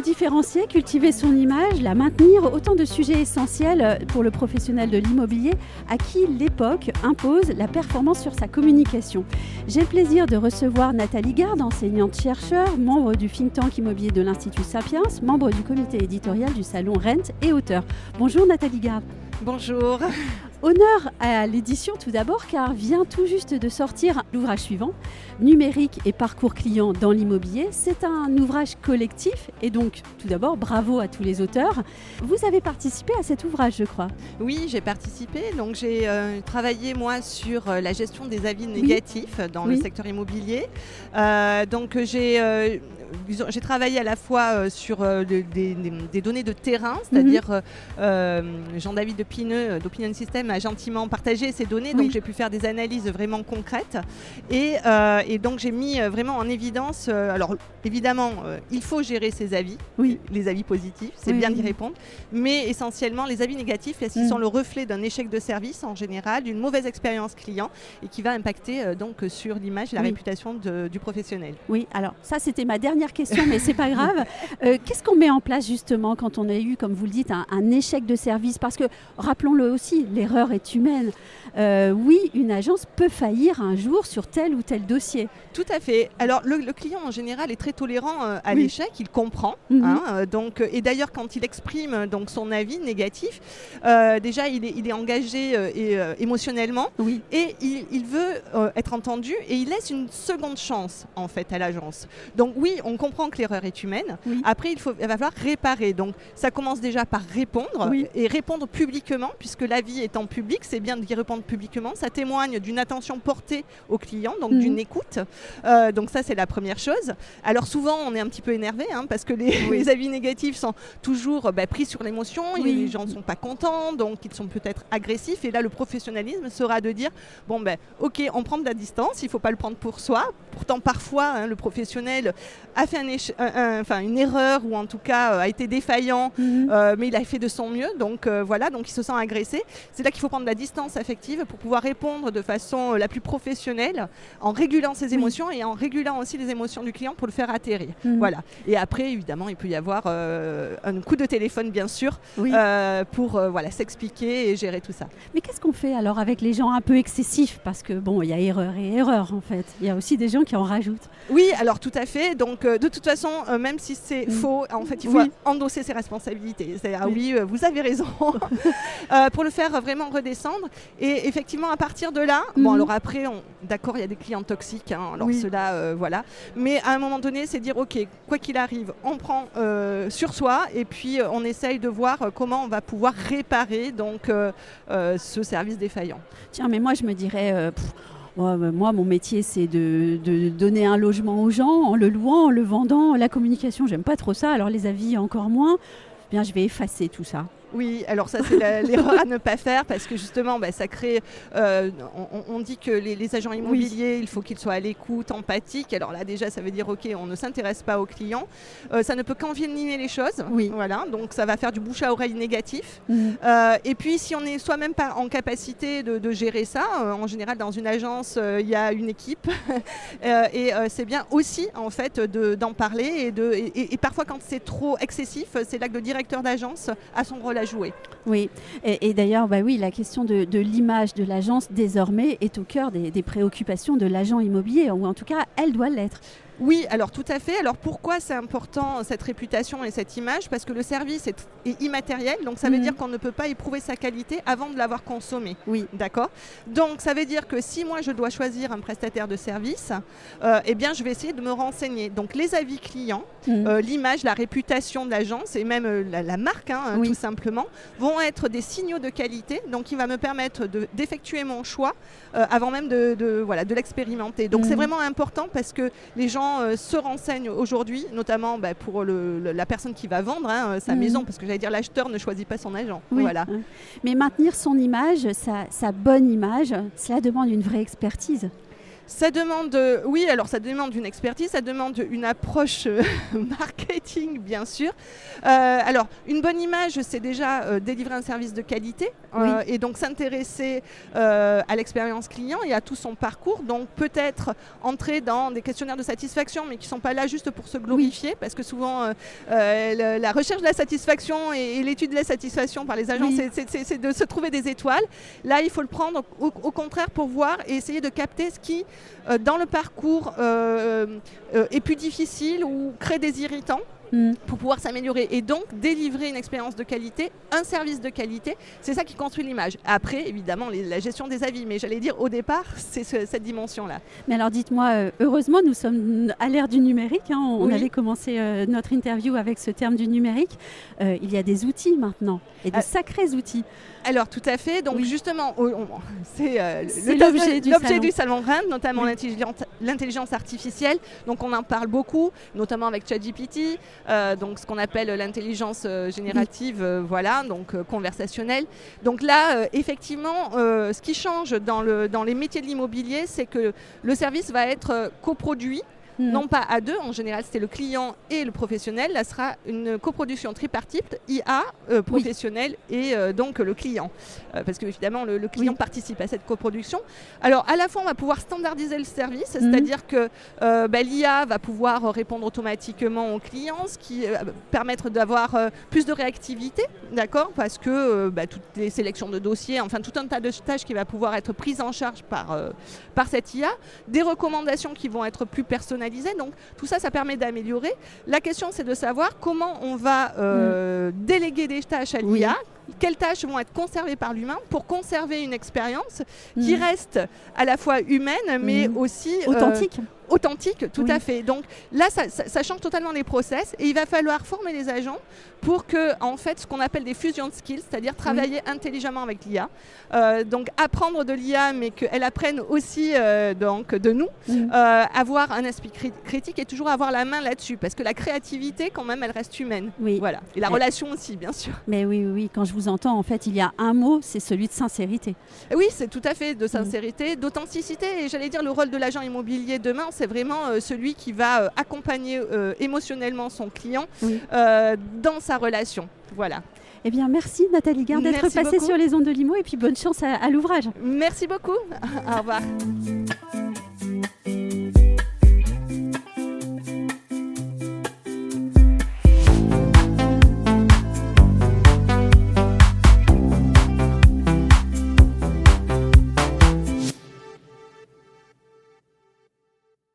différencier, cultiver son image, la maintenir, autant de sujets essentiels pour le professionnel de l'immobilier à qui l'époque impose la performance sur sa communication. J'ai le plaisir de recevoir Nathalie Garde, enseignante-chercheur, membre du think tank immobilier de l'Institut Sapiens, membre du comité éditorial du salon Rent et auteur. Bonjour Nathalie Garde. Bonjour. Honneur à l'édition tout d'abord, car vient tout juste de sortir l'ouvrage suivant, Numérique et parcours client dans l'immobilier. C'est un ouvrage collectif et donc tout d'abord bravo à tous les auteurs. Vous avez participé à cet ouvrage, je crois. Oui, j'ai participé. Donc j'ai travaillé moi sur la gestion des avis négatifs dans le secteur immobilier. Donc j'ai travaillé à la fois sur des données de terrain, c'est-à-dire Jean-David Depineux d'Opinion System a gentiment partagé ces données, donc j'ai pu faire des analyses vraiment concrètes et donc j'ai mis vraiment en évidence, alors évidemment il faut gérer ces avis, les avis positifs, c'est bien d'y répondre, mais essentiellement les avis négatifs, parce qu'ils sont le reflet d'un échec de service en général, d'une mauvaise expérience client et qui va impacter donc sur l'image et la réputation du professionnel. Oui, alors ça c'était ma dernière question, mais c'est pas grave. Qu'est-ce qu'on met en place justement quand on a eu, comme vous le dites, un échec de service? Parce que, rappelons-le aussi, l'erreur est humaine. Oui, une agence peut faillir un jour sur tel ou tel dossier. Tout à fait. Alors, le client en général est très tolérant à l'échec, il comprend. Donc, et d'ailleurs, quand il exprime donc, son avis négatif, déjà, il est engagé émotionnellement et il veut être entendu et il laisse une seconde chance en fait à l'agence. Donc oui, on comprend que l'erreur est humaine. Après, il va falloir réparer. Donc, ça commence déjà par répondre et répondre publiquement, puisque l'avis étant public, c'est bien d'y répondre publiquement. Ça témoigne d'une attention portée au client, donc d'une écoute. Donc ça, c'est la première chose. Alors souvent, on est un petit peu énervé, parce que les avis négatifs sont toujours pris sur l'émotion. Les gens ne sont pas contents, donc ils sont peut-être agressifs. Et là, le professionnalisme sera de dire, bon, ok, on prend de la distance, il ne faut pas le prendre pour soi. Pourtant, parfois, le professionnel a fait une erreur ou en tout cas a été défaillant, mais il a fait de son mieux. Donc voilà, donc il se sent agressé. C'est là qu'il faut prendre de la distance affective pour pouvoir répondre de façon la plus professionnelle, en régulant ses émotions et en régulant aussi les émotions du client pour le faire atterrir. Voilà. Et après, évidemment, il peut y avoir un coup de téléphone, bien sûr, pour s'expliquer et gérer tout ça. Mais qu'est-ce qu'on fait alors avec les gens un peu excessifs? Parce que bon, il y a erreur et erreur en fait. Il y a aussi des gens qui en rajoutent. Oui, alors tout à fait. Donc de toute façon, même si c'est faux, en fait, il faut endosser ses responsabilités. C'est-à-dire, vous avez raison, pour le faire vraiment redescendre. Et effectivement, à partir de là, bon, alors après, d'accord, il y a des clients toxiques, alors cela, voilà. Mais à un moment donné, c'est dire, ok, quoi qu'il arrive, on prend sur soi et puis on essaye de voir comment on va pouvoir réparer donc ce service défaillant. Tiens, mais moi, je me dirais... moi, mon métier, c'est de donner un logement aux gens en le louant, en le vendant. La communication, j'aime pas trop ça. Alors les avis, encore moins. Bien, je vais effacer tout ça. Oui, alors ça c'est l'erreur à ne pas faire parce que justement ça crée, on dit que les agents immobiliers, il faut qu'ils soient à l'écoute, empathiques. Alors là déjà ça veut dire ok, on ne s'intéresse pas aux clients, ça ne peut qu'envenimer les choses, voilà, donc ça va faire du bouche à oreille négatif. Et puis si on n'est soi-même pas en capacité de gérer ça, en général dans une agence il y a une équipe et c'est bien aussi en fait d'en parler et parfois quand c'est trop excessif, c'est là que le directeur d'agence a son rôle à jouer. Oui, et d'ailleurs, la question de l'image de l'agence désormais est au cœur des préoccupations de l'agent immobilier, ou en tout cas, elle doit l'être. Oui, alors tout à fait. Alors pourquoi c'est important cette réputation et cette image? Parce que le service est immatériel, donc ça veut dire qu'on ne peut pas éprouver sa qualité avant de l'avoir consommé. Oui, d'accord. Donc ça veut dire que si moi je dois choisir un prestataire de service, eh bien je vais essayer de me renseigner. Donc les avis clients, l'image, la réputation de l'agence et même la marque, tout simplement, vont être des signaux de qualité. Donc il va me permettre d'effectuer mon choix avant même de l'expérimenter. Donc c'est vraiment important parce que les gens se renseignent aujourd'hui, notamment pour la personne qui va vendre sa maison, parce que j'allais dire l'acheteur ne choisit pas son agent. Voilà. Mais maintenir son image, sa bonne image, cela demande une vraie expertise. Ça demande, oui, alors ça demande une expertise, ça demande une approche marketing, bien sûr. Alors, une bonne image, c'est déjà délivrer un service de qualité et donc s'intéresser à l'expérience client et à tout son parcours. Donc, peut-être entrer dans des questionnaires de satisfaction, mais qui ne sont pas là juste pour se glorifier, parce que souvent, la recherche de la satisfaction et l'étude de la satisfaction par les agents, c'est de se trouver des étoiles. Là, il faut le prendre au contraire pour voir et essayer de capter ce qui, dans le parcours, est plus difficile ou crée des irritants. Pour pouvoir s'améliorer et donc délivrer une expérience de qualité, un service de qualité, c'est ça qui construit l'image. Après, évidemment, la gestion des avis, mais j'allais dire au départ, c'est cette dimension-là. Mais alors dites-moi, heureusement, nous sommes à l'ère du numérique, hein, on avait commencé notre interview avec ce terme du numérique. Il y a des outils maintenant, et de sacrés outils. Alors tout à fait, donc justement, c'est l'objet du salon RAND, notamment l'intelligence artificielle. Donc on en parle beaucoup, notamment avec ChatGPT, donc ce qu'on appelle l'intelligence générative, voilà, donc conversationnelle. Donc là, effectivement, ce qui change dans les métiers de l'immobilier, c'est que le service va être coproduit. Non pas à deux, en général c'est le client et le professionnel, là sera une coproduction tripartite, IA, professionnel et donc le client. Parce que évidemment le client participe à cette coproduction. Alors à la fois on va pouvoir standardiser le service, c'est-à-dire que l'IA va pouvoir répondre automatiquement aux clients, ce qui permettre d'avoir plus de réactivité, d'accord, parce que toutes les sélections de dossiers, enfin tout un tas de tâches qui va pouvoir être prises en charge par cette IA, des recommandations qui vont être plus personnalisées. Donc tout ça, ça permet d'améliorer. La question, c'est de savoir comment on va déléguer des tâches à l'IA. Quelles tâches vont être conservées par l'humain pour conserver une expérience qui reste à la fois humaine, mais aussi authentique, tout à fait. Donc là, ça change totalement les process et il va falloir former les agents pour que, en fait, ce qu'on appelle des fusion skills, c'est-à-dire travailler intelligemment avec l'IA. Donc apprendre de l'IA, mais qu'elle apprenne aussi donc de nous, avoir un esprit critique et toujours avoir la main là-dessus, parce que la créativité, quand même, elle reste humaine. Voilà. Et la relation aussi, bien sûr. Mais oui, quand je vous entends, en fait, il y a un mot, c'est celui de sincérité. Oui, c'est tout à fait de sincérité, d'authenticité. Et j'allais dire, le rôle de l'agent immobilier demain, c'est vraiment celui qui va accompagner émotionnellement son client dans sa relation. Voilà. Eh bien, merci Nathalie Guin d'être passée sur les ondes de l'IMO et puis bonne chance à l'ouvrage. Merci beaucoup. Au revoir.